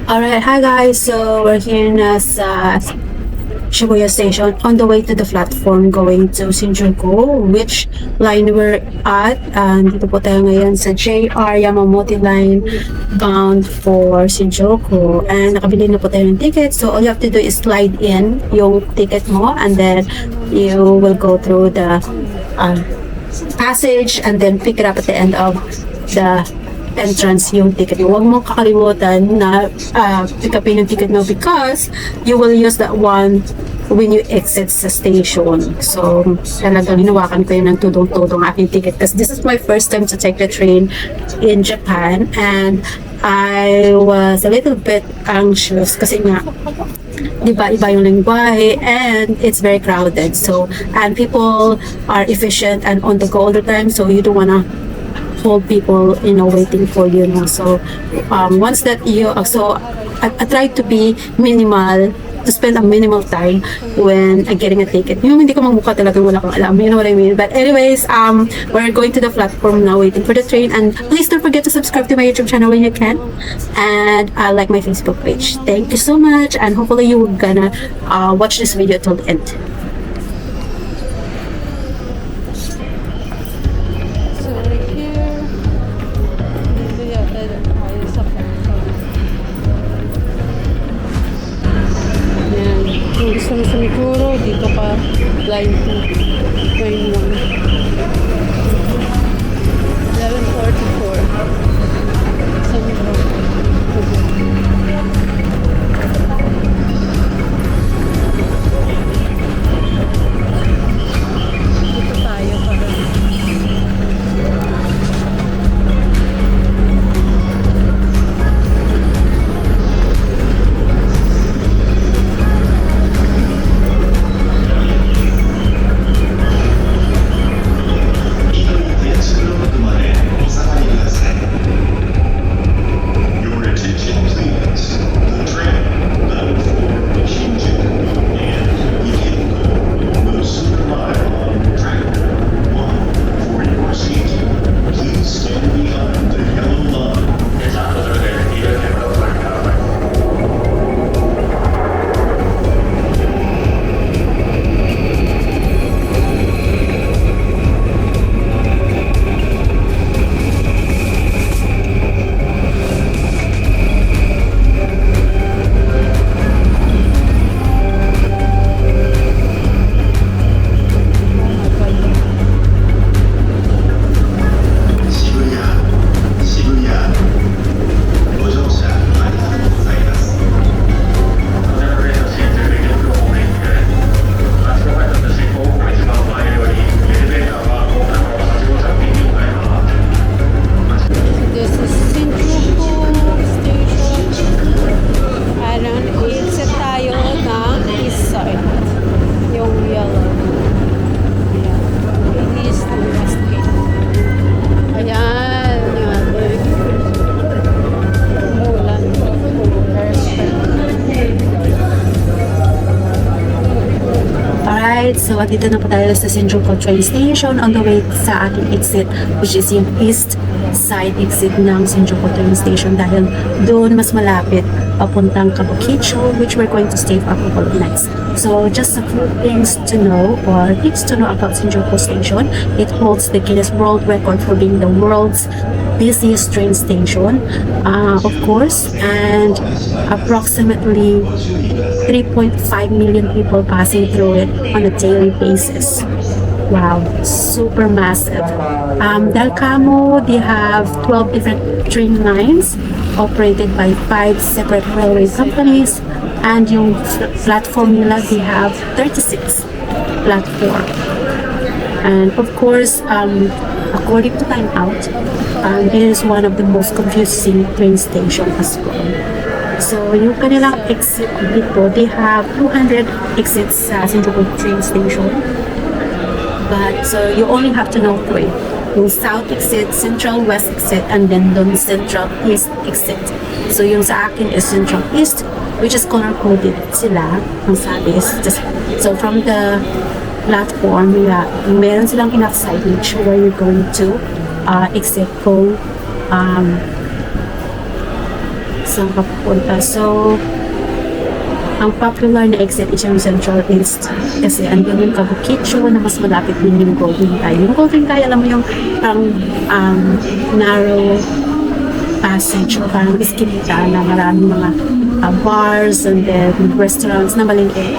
Alright, hi guys. So we're here na sa Shibuya Station on the way to the platform going to Shinjuku. Which line we're at? Dito po tayo ngayon sa JR Yamamoto line bound for Shinjuku. And nakabili na po tayo ng ticket. So all you have to do is slide in yung ticket mo and then you will go through the passage and then pick it up at the end of the entrance yung ticket mo. Huwag mong kakalimutan na pick upin yung ticket mo because you will use that one when you exit sa station. So, talagang hinawakan ko yun ng tudong-tudong aking ticket because this is my first time to take the train in Japan and I was a little bit anxious kasi nga diba, iba yung lengguwahe and it's very crowded. So, and people are efficient and on the go all the time, so you don't wanna hold people, waiting for you. So, once that I try to be minimal, to spend a minimal time when getting a ticket. Yung hindi ko magmukha talagang wala kang alam. You know what I mean? But anyways, we're going to the platform now waiting for the train. And please don't forget to subscribe to my YouTube channel when you can. And like my Facebook page. Thank you so much. And hopefully you're gonna watch this video till the end. Gusto mo sumikuro, dito ka line 2, line 1. 11:44. Dito tayo para So, dito na po tayo sa Shinjuku train station on the way sa ating exit, which is yung east side exit ng Shinjuku train station dahil doon mas malapit papuntang Kabukicho, which we're going to stay for a couple of nights. So, just a few things to know or things to know about Shinjuku station. It holds the Guinness World Record for being the world's busiest train station, of course, and approximately 3.5 million people passing through it on a daily basis. Wow, super massive. Del Camo, they have 12 different train lines operated by 5 separate railway companies, and yung platform nila, they have 36 platform. And of course, according to Time Out, it is one of the most confusing train station as well. So, yung kanilang exit dito, they have 200 exits sa Shinjuku train station. But, so you only have to know 3. Yung South exit, Central West exit, and then dun Central East exit. So, yung sa akin is Central East, which is color-coded sila. Ang sabi is just, so from the platform, meron silang enough signage where you're going to exit kung saan ka pupunta. So, ang popular na exit is yung Central East kasi andun yung Kabukicho na mas malapit din yung Golden Kai. Yung Golden Kai, alam mo yung parang narrow passage o parang iskinita na maraming mga bars and then restaurants na maliliit.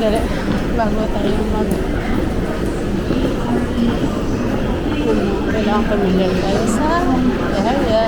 Dali, bago tayo kailangan pamilyar tayo sa area.